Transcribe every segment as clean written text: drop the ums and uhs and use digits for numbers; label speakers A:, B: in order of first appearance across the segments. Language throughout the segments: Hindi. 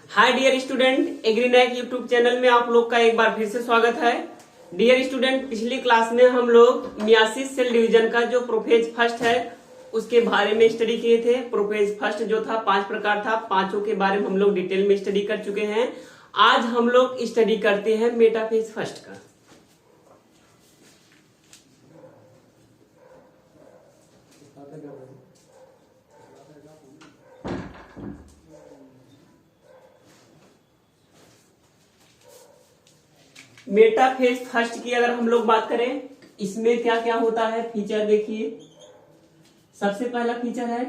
A: हाय डियर स्टूडेंट, एग्रीनैक यूट्यूब चैनल में आप लोग का एक बार फिर से स्वागत है। डियर स्टूडेंट, पिछली क्लास में हम लोग मियासिस सेल डिवीजन का जो प्रोफेज फर्स्ट है उसके बारे में स्टडी किए थे। प्रोफेज फर्स्ट जो था 5 प्रकार था, पांचों के बारे में हम लोग डिटेल में स्टडी कर चुके हैं। आज हम लोग स्टडी करते हैं मेटाफेज फर्स्ट का। मेटाफेज फर्स्ट की अगर हम लोग बात करें, इसमें क्या क्या होता है फीचर देखिए। सबसे पहला फीचर है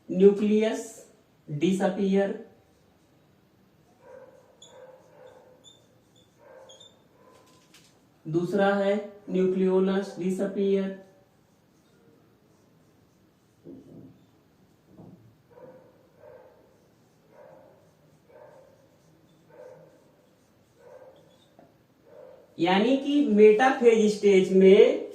A: न्यूक्लियस डिसअपियर। दूसरा है न्यूक्लियोलस डिसअपियर। यानी कि मेटाफेज स्टेज में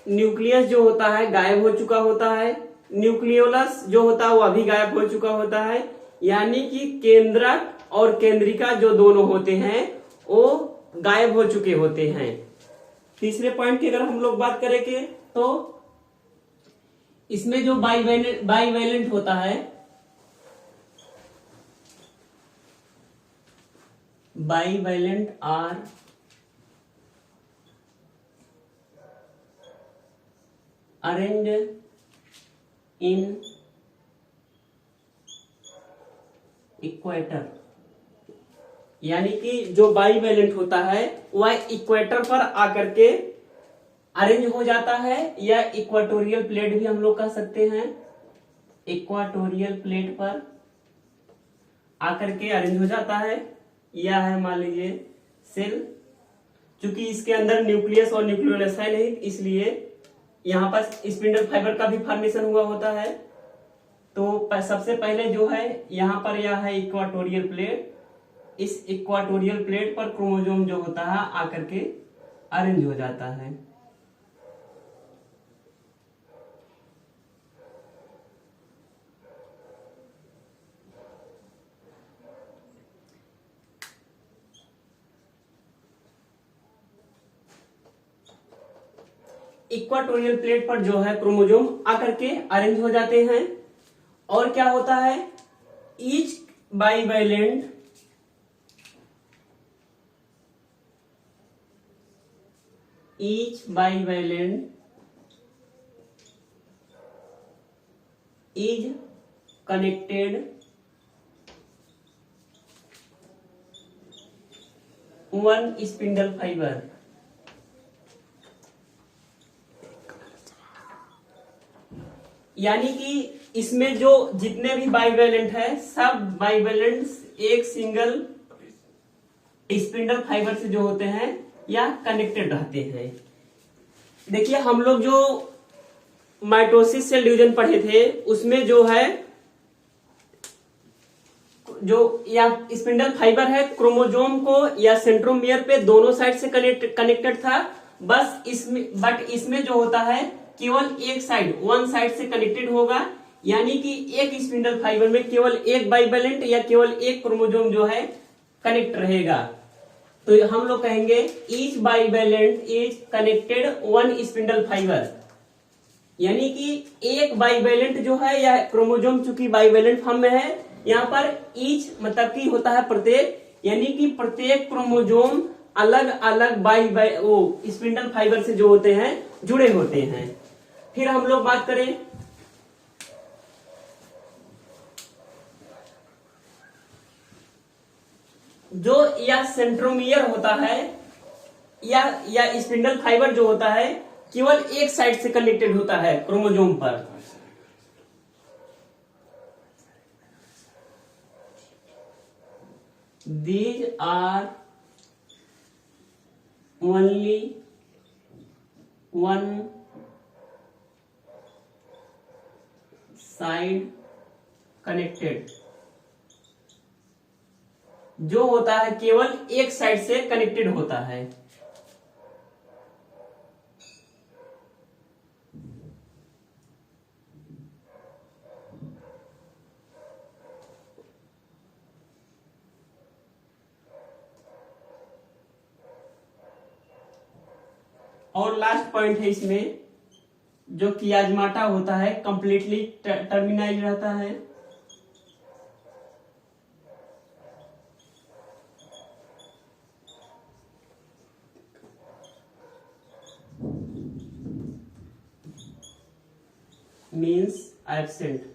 A: न्यूक्लियस जो होता है गायब हो चुका होता है, न्यूक्लियोलस जो होता है वो अभी गायब हो चुका होता है। यानी कि केंद्रक और केंद्रिका जो दोनों होते हैं वो गायब हो चुके होते हैं। तीसरे पॉइंट की अगर हम लोग बात करेंगे तो इसमें जो बाईवैलेंट होता है, bivalent are arranged in equator. यानी कि जो बाईवैलेंट होता है वह इक्वेटर पर आकर के अरेंज हो जाता है, या इक्वाटोरियल प्लेट भी हम लोग कह सकते हैं। इक्वाटोरियल प्लेट पर आकर के अरेंज हो जाता है। यह है मान लीजिए सेल। चूंकि इसके अंदर न्यूक्लियस और न्यूक्लियोलस है नहीं, इसलिए यहाँ पर स्पिंडल फाइबर का भी फॉर्मेशन हुआ होता है। तो सबसे पहले जो है यहाँ पर यह है इक्वाटोरियल प्लेट। इस इक्वाटोरियल प्लेट पर क्रोमोसोम जो होता है आकर के अरेंज हो जाता है। इक्वाटोरियल प्लेट पर जो है क्रोमोसोम आकर के अरेंज हो जाते हैं। और क्या होता है, each bivalent is connected one spindle fiber। यानी कि इसमें जो जितने भी बाईवैलेंट है सब बाईवैलेंट एक सिंगल स्पिंडल फाइबर से जो होते हैं या कनेक्टेड रहते हैं। देखिए हम लोग जो माइटोसिस सेल डिवीजन पढ़े थे उसमें जो है जो या स्पिंडल फाइबर है क्रोमोसोम को या सेंट्रोमियर पे दोनों साइड से कनेक्टेड था। बस इसमें जो होता है केवल एक साइड, वन साइड से कनेक्टेड होगा। यानी कि एक स्पिंडल फाइबर में केवल एक बाईवैलेंट या केवल एक क्रोमोसोम जो है कनेक्ट रहेगा। तो हम लोग कहेंगे each bivalent is connected one spindle fibre. यानी कि एक बाईवैलेंट जो है या क्रोमोसोम चूंकि बाईवैलेंट फॉर्म में है, यहाँ पर ईच मतलब कि होता है प्रत्येक, यानी कि प्रत्येक क्रोमोसोम अलग अलग वो स्पिंडल फाइबर से जो होते हैं जुड़े होते हैं। फिर हम लोग बात करें जो या सेंट्रोमियर होता है या स्पिंडल फाइबर जो होता है केवल एक साइड से कनेक्टेड होता है क्रोमोसोम पर। These are only one side connected। जो होता है केवल एक साइड से कनेक्टेड होता है। और लास्ट पॉइंट है इसमें, जो कियाजमाटा होता है कंप्लीटली टर्मिनाइज रहता है। Means absent.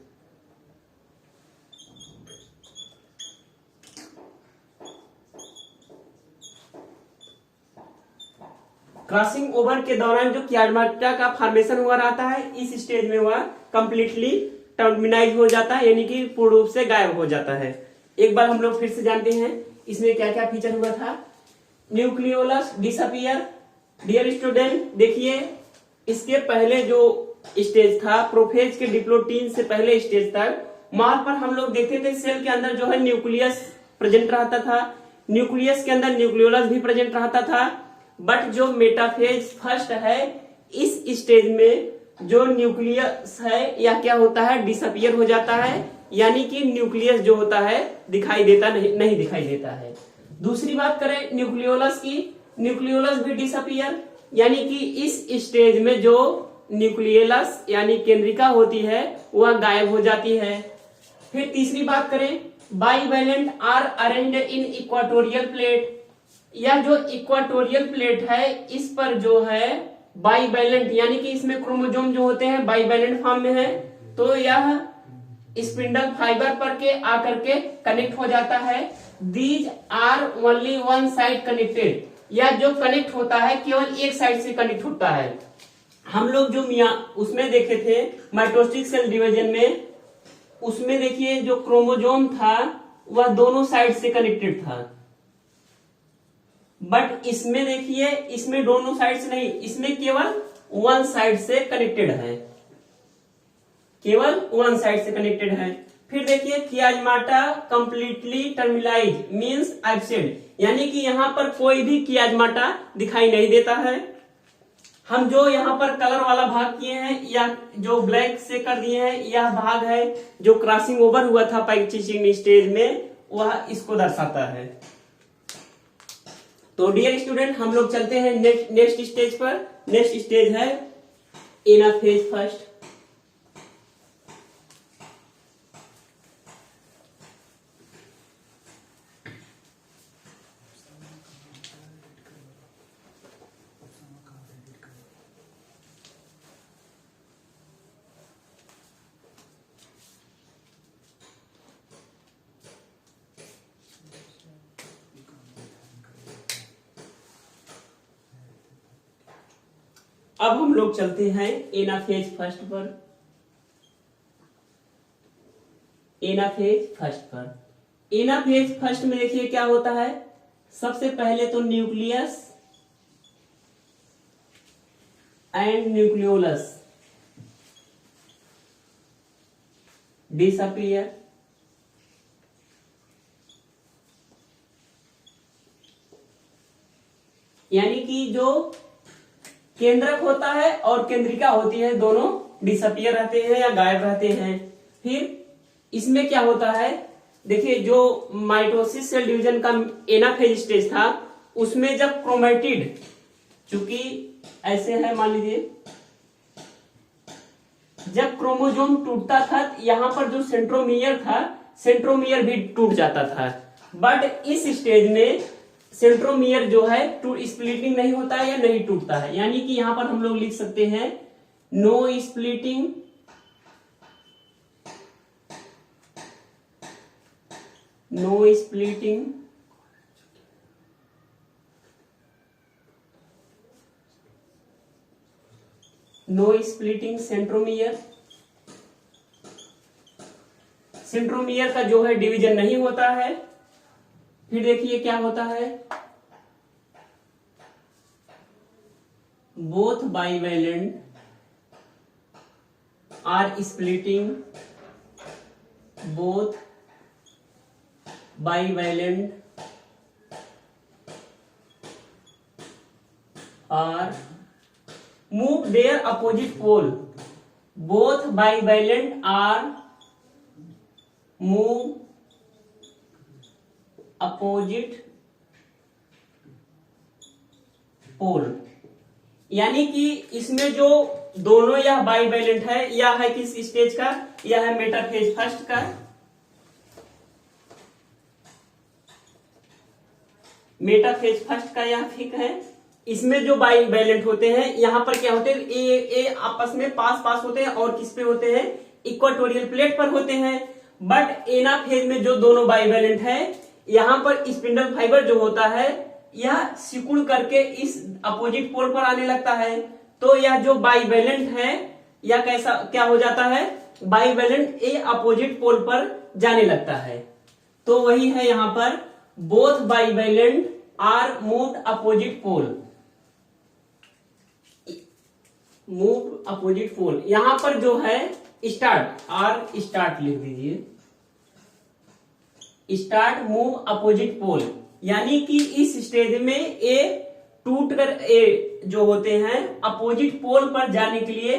A: क्रॉसिंग ओवर के दौरान जो कियाजमाटा का फॉर्मेशन हुआ रहता है, इस स्टेज में वह कंप्लीटली टर्मिनाइज हो जाता है, यानी कि पूर्ण रूप से गायब हो जाता है। एक बार हम लोग फिर से जानते हैं इसमें क्या क्या फीचर हुआ था। Nucleolus disappear. डियर स्टूडेंट, देखिए इसके पहले जो स्टेज था, प्रोफेज के डिप्लोटीन से पहले स्टेज तक, वहां पर हम लोग देखते थे सेल के अंदर जो है न्यूक्लियस प्रेजेंट रहता था, न्यूक्लियस के अंदर न्यूक्लियोलस भी प्रेजेंट रहता था। बट जो मेटाफेज फर्स्ट है, इस स्टेज में जो न्यूक्लियस है या क्या होता है, डिसअपियर हो जाता है, यानी कि न्यूक्लियस जो होता है दिखाई देता नहीं दिखाई देता है। दूसरी बात करें न्यूक्लियोलस की, न्यूक्लियोलस भी डिसअपियर, यानी कि इस स्टेज में जो न्यूक्लियोलस यानी केंद्रिका होती है वह गायब हो जाती है। फिर तीसरी बात करें, bivalent are arranged in equatorial plate. यह जो इक्वाटोरियल प्लेट है, इस पर जो है बाईवैलेंट, यानी कि इसमें क्रोमोसोम जो होते हैं बाईवैलेंट फॉर्म में है, तो यह स्पिंडल फाइबर पर के आकर के कनेक्ट हो जाता है। These are only one side connected, या जो कनेक्ट होता है केवल एक साइड से कनेक्ट होता है। हम लोग जो उसमें देखे थे माइटोसिस सेल डिवीजन में, उसमें देखिए जो क्रोमोसोम था वह दोनों साइड से कनेक्टेड था। बट इसमें देखिए, इसमें दोनों साइड से नहीं, इसमें केवल वन साइड से कनेक्टेड है, केवल वन साइड से कनेक्टेड है। फिर देखिए कियाजमाटा कंप्लीटली टर्मिनाइज मींस एब्सेंट, यानी कि यहां पर कोई भी कियाजमाटा दिखाई नहीं देता है। हम जो यहाँ पर कलर वाला भाग किए हैं या जो ब्लैक से कर दिए हैं, यह भाग है जो क्रॉसिंग ओवर हुआ था पैचिंग स्टेज में, वह इसको दर्शाता है। तो डियर स्टूडेंट, हम लोग चलते हैं नेक्स्ट स्टेज पर। नेक्स्ट स्टेज है एनाफेज फर्स्ट। अब हम लोग चलते हैं एनाफेज फर्स्ट पर। एनाफेज फर्स्ट पर, एनाफेज फर्स्ट में देखिए क्या होता है। सबसे पहले तो न्यूक्लियस एंड न्यूक्लियोलस डिसअपियर, यानी कि जो केंद्रक होता है और केंद्रिका होती है, दोनों डिसअपियर रहते हैं या गायब रहते हैं। फिर इसमें क्या होता है, देखिए जो माइटोसिस सेल डिवीजन का एनाफेज स्टेज था, उसमें जब क्रोमेटिड, चूंकि ऐसे है मान लीजिए, जब क्रोमोसोम टूटता था, यहां पर जो सेंट्रोमियर था, सेंट्रोमियर भी टूट जाता था। बट इस स्टेज में सेंट्रोमियर जो है स्प्लिटिंग नहीं होता है या नहीं टूटता है, यानी कि यहां पर हम लोग लिख सकते हैं no splitting, no splitting, no splitting centromere. Centromere का जो है डिवीजन नहीं होता है। फिर देखिए क्या होता है, both bivalent are splitting, both bivalent are move their opposite pole, both bivalent are move opposite pole, यानी कि इसमें जो दोनों यह बाईवैलेंट है, यह है किस स्टेज का, यह है मेटाफेज फर्स्ट का। मेटाफेज फर्स्ट का यह थिक है। इसमें जो बाईवैलेंट होते हैं, यहां पर क्या होते हैं, ए आपस में पास पास होते हैं और किस पे होते हैं, इक्वाटोरियल प्लेट पर होते हैं। बट एनाफेज में जो दोनों बाईवैलेंट है, यहां पर स्पिंडल फाइबर जो होता है यह सिकुड़ करके इस अपोजिट पोल पर आने लगता है। तो यह जो बाईवैलेंट है यह कैसा क्या हो जाता है, बाईवैलेंट ए अपोजिट पोल पर जाने लगता है। तो वही है यहां पर both bivalent are moved opposite pole, move opposite pole. यहां पर जो है स्टार्ट, आर स्टार्ट लिख दीजिए, स्टार्ट मूव अपोजिट पोल, यानी कि इस स्टेज में ए टूट कर ए जो होते हैं अपोजिट पोल पर जाने के लिए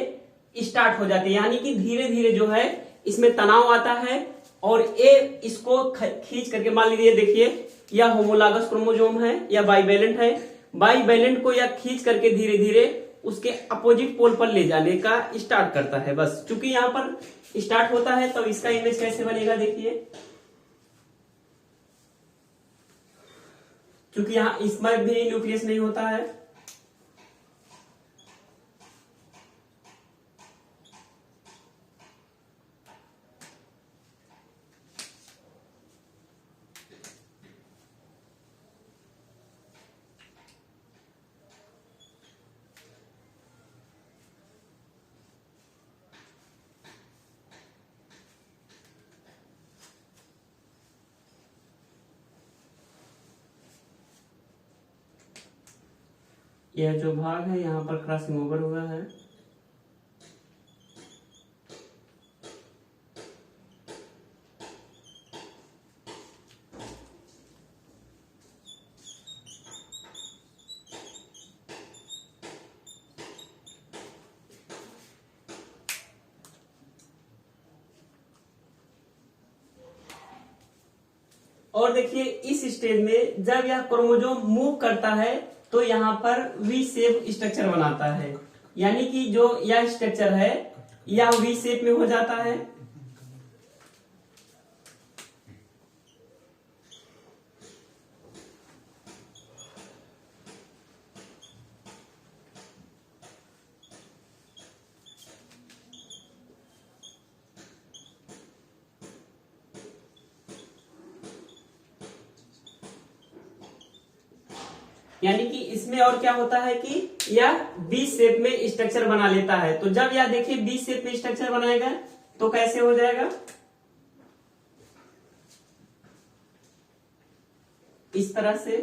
A: स्टार्ट हो जाते हैं। यानी कि धीरे धीरे जो है इसमें तनाव आता है और ए इसको खींच करके, मान लीजिए देखिए यह होमोलॉगस क्रोमोसोम है या बाईवैलेंट है, बाईवैलेंट को यह खींच करके धीरे धीरे उसके अपोजिट पोल पर ले जाने का स्टार्ट करता है। बस चूंकि यहां पर स्टार्ट होता है तो इसका इमेज कैसे बनेगा, देखिए क्योंकि यहां इसमें भी न्यूक्लियस नहीं होता है। यह जो भाग है यहाँ पर क्रॉसिंग ओवर हुआ है। और देखिए इस स्टेज में जब यह क्रोमोसोम मूव करता है तो यहाँ पर वी शेप स्ट्रक्चर बनाता है, यानी कि जो यह स्ट्रक्चर है यह वी शेप में हो जाता है। यानी कि इसमें और क्या होता है कि यह बी शेप में स्ट्रक्चर बना लेता है। तो जब यह देखिए बी शेप में स्ट्रक्चर बनाएगा तो कैसे हो जाएगा, इस तरह से।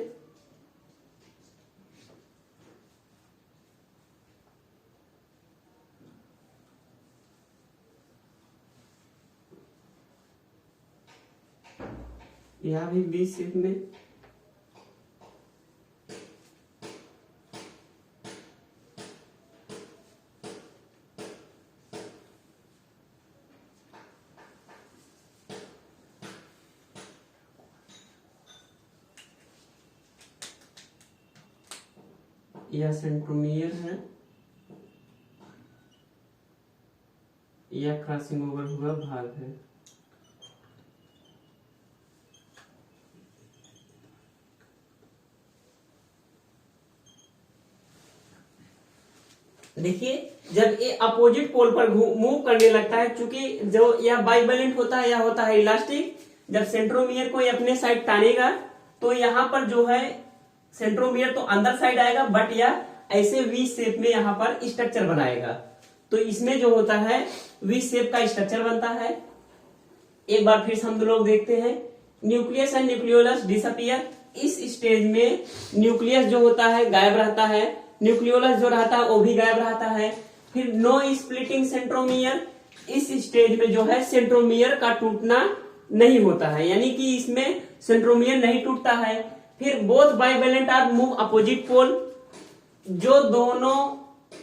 A: यह भी बी शेप में, यह सेंट्रोमियर है, यह क्रॉसिंग ओवर हुआ भाग है। देखिए जब ये अपोजिट पोल पर मूव करने लगता है, चूंकि जो यह बाइवैलेंट होता है यह होता है इलास्टिक, जब सेंट्रोमियर को ये अपने साइड टानेगा तो यहाँ पर जो है सेंट्रोमियर तो अंदर साइड आएगा, बट यह ऐसे वी शेप में यहाँ पर स्ट्रक्चर बनाएगा। तो इसमें जो होता है वी शेप का स्ट्रक्चर बनता है। एक बार फिर से हम लोग देखते हैं, न्यूक्लियस एंड न्यूक्लियोलस डिसअपियर। इस स्टेज में न्यूक्लियस जो होता है गायब रहता है, न्यूक्लियोलस जो रहता है वो भी गायब रहता है। फिर नो स्प्लिटिंग सेंट्रोमियर, इस स्टेज में जो है सेंट्रोमियर का टूटना नहीं होता है, यानी कि इसमें सेंट्रोमियर नहीं टूटता है। फिर both bivalent are move opposite pole, जो दोनों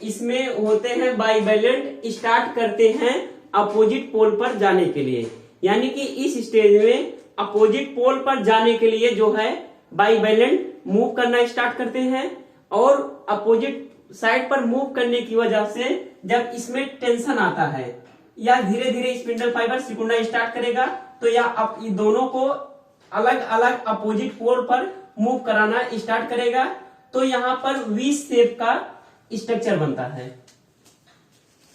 A: इसमें होते हैं बाइवैलेंट स्टार्ट करते हैं अपोजिट पोल पर जाने के लिए, यानी कि इस स्टेज में अपोजिट पोल पर जाने के लिए जो है बाइवैलेंट मूव करना स्टार्ट करते हैं और अपोजिट साइड पर मूव करने की वजह से जब इसमें टेंशन आता है या धीरे धीरे स्पिंडल फाइबर सिकुड़ना स्टार्ट करेगा, तो या अब दोनों को अलग अलग अपोजिट पोल पर मूव कराना स्टार्ट करेगा, तो यहां पर वी शेप का स्ट्रक्चर बनता है।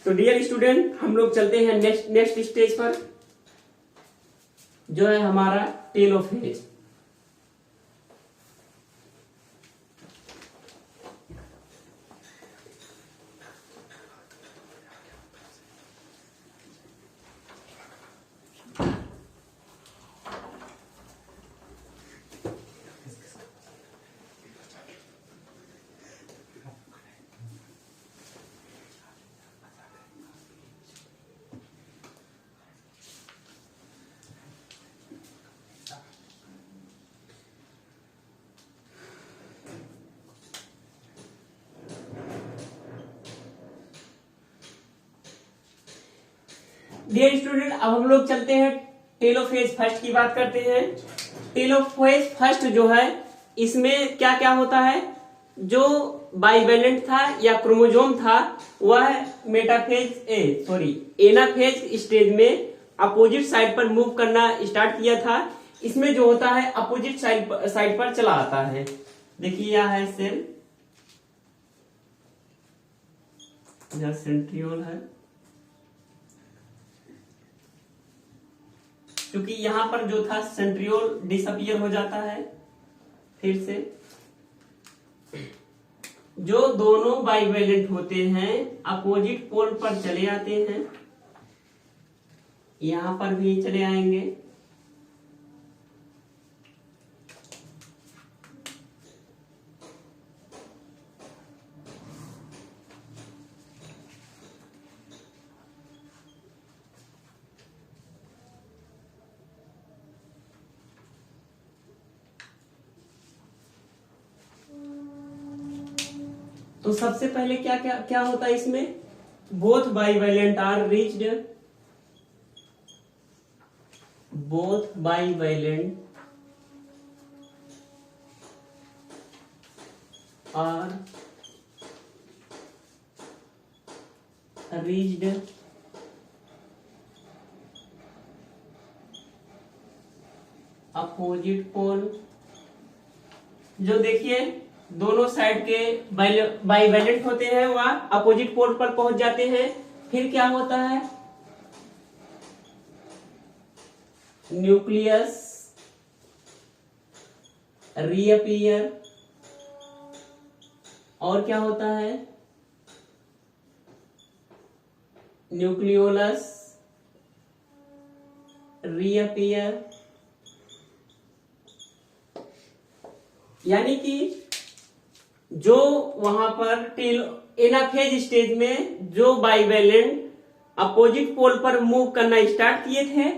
A: तो डियर स्टूडेंट, हम लोग चलते हैं नेक्स्ट स्टेज पर, जो है हमारा टेलोफेज। डियर स्टूडेंट, अब हम लोग चलते हैं टेलोफेज फर्स्ट की बात करते हैं। टेलोफेज फर्स्ट जो है, इसमें क्या क्या होता है, जो बाइवेलेंट था या क्रोमोजोम था वह एनाफेज स्टेज में अपोजिट साइड पर मूव करना स्टार्ट किया था। इसमें जो होता है अपोजिट साइड पर चला आता है। देखिए यह है सेल, यह सेंट्रियोल है, क्योंकि यहां पर जो था सेंट्रियोल डिसअपियर हो जाता है। फिर से जो दोनों बाइवेलेंट होते हैं अपोजिट पोल पर चले आते हैं, यहां पर भी चले आएंगे। तो सबसे पहले क्या क्या क्या होता है इसमें, both bivalent are reached, both bivalent are reached opposite pole. जो देखिए दोनों साइड के बाइवेलेंट होते हैं वह अपोजिट पोल पर पहुंच जाते हैं। फिर क्या होता है, न्यूक्लियस रीअपियर, और क्या होता है, न्यूक्लियोलस रीअपियर। यानी कि जो वहां पर एनाफेज स्टेज में जो बाइवेलेंट अपोजिट पोल पर मूव करना स्टार्ट किए थे,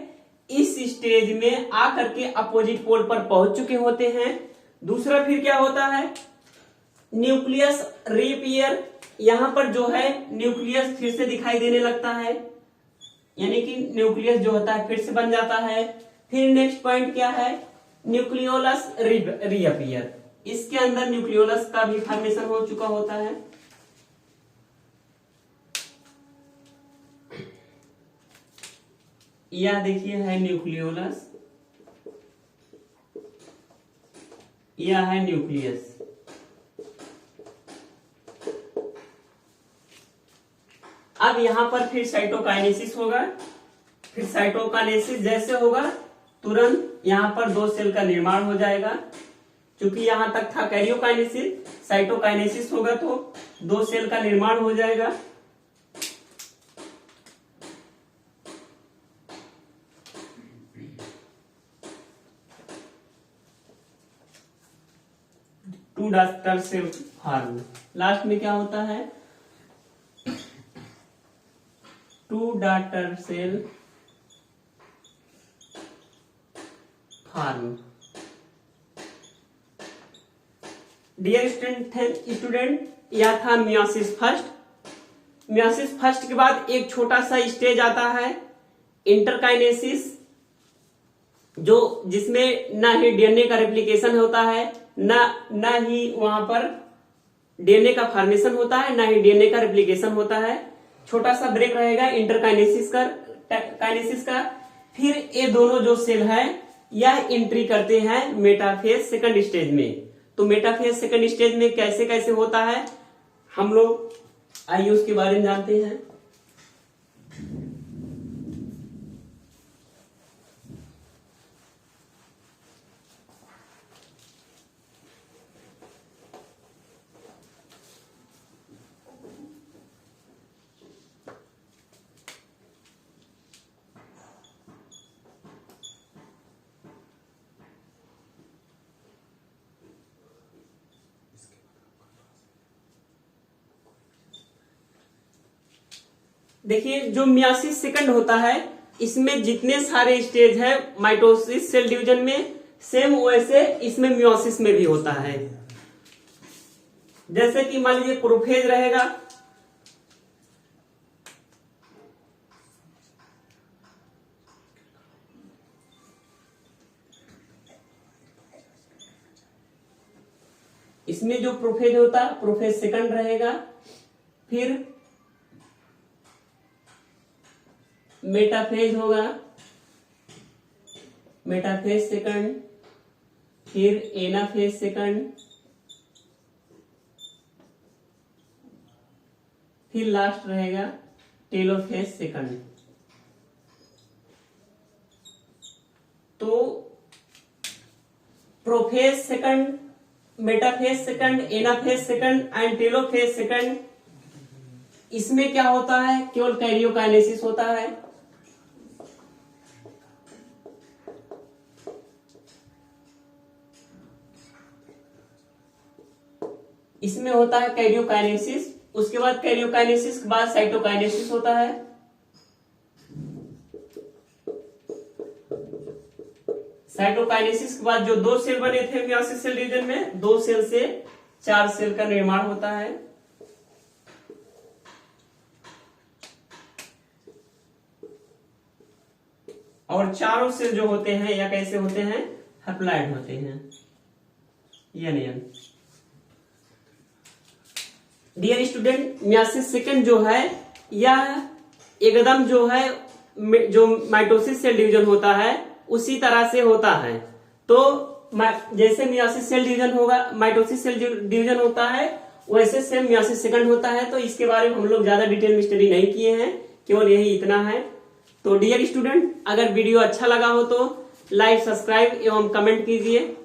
A: इस स्टेज में आकर के अपोजिट पोल पर पहुंच चुके होते हैं। दूसरा फिर क्या होता है, न्यूक्लियस रीअपियर। यहां पर जो है न्यूक्लियस फिर से दिखाई देने लगता है, यानी कि न्यूक्लियस जो होता है फिर से बन जाता है। फिर नेक्स्ट पॉइंट क्या है, न्यूक्लियोलस रीअपियर। इसके अंदर न्यूक्लियोलस का भी फॉर्मेशन हो चुका होता है। यह देखिए है न्यूक्लियोलस, यह है न्यूक्लियस। अब यहां पर फिर साइटोकाइनेसिस होगा। फिर साइटोकाइनेसिस जैसे होगा तुरंत यहां पर दो सेल का निर्माण हो जाएगा। क्योंकि यहां तक था कैरियोकाइनेसिस, साइटोकाइनेसिस होगा तो दो सेल का निर्माण हो जाएगा। Two daughter cell form. Last में क्या होता है, two daughter cell form. Dear student, यह था मियोसिस फर्स्ट। मियोसिस फर्स्ट के बाद एक छोटा सा स्टेज आता है इंटरकाइनेसिस, जो जिसमें ना ही डीएनए का रेप्लिकेशन होता है, ना ही वहां पर डीएनए का फॉर्मेशन होता है, ना ही डीएनए का रेप्लिकेशन होता है। छोटा सा ब्रेक रहेगा इंटरकाइनेसिस का। फिर ये दोनों जो सेल है यह एंट्री करते हैं मेटाफेज सेकंड स्टेज में। तो मेटाफेज सेकंड स्टेज में कैसे कैसे होता है हम लोग आइए उसके बारे में जानते हैं। देखिए जो मियासिस सेकंड होता है इसमें जितने सारे स्टेज है माइटोसिस सेल डिवीजन में, सेम वैसे इसमें मियोसिस में भी होता है। जैसे कि मान लीजिए प्रोफेज रहेगा, इसमें जो प्रोफेज होता है प्रोफेज सेकंड रहेगा, फिर मेटाफेज होगा, मेटाफेज सेकंड, फिर एनाफेज सेकंड, फिर लास्ट रहेगा टेलोफेज सेकंड। तो prophase second, metaphase second, anaphase second and telophase second, इसमें क्या होता है केवल कैरियोकाइनेसिस होता है। इसमें होता है कैरियोकाइनेसिस, उसके बाद कैरियोकाइनेसिस के बाद साइटोकाइनेसिस होता है। साइटोकाइनेसिस के बाद जो 2 सेल बने थे मियोसिस सेल डिवीजन में, 2 सेल से 4 सेल का निर्माण होता है। और चारों सेल जो होते हैं या कैसे होते हैं, हैप्लॉइड होते हैं। And dear student, meiosis second जो है यह एकदम जो है जो माइटोसिस सेल डिवीजन होता है उसी तरह से होता है। तो जैसे मियासिस सेल डिवीजन होगा, माइटोसिस सेल डिवीजन होता है, वैसे सेम मियासिस सेकंड होता है। तो इसके बारे में हम लोग ज्यादा डिटेल में स्टडी नहीं किए हैं, केवल यही इतना है। तो डियर स्टूडेंट, अगर वीडियो अच्छा लगा हो तो लाइक, सब्सक्राइब एवं कमेंट कीजिए।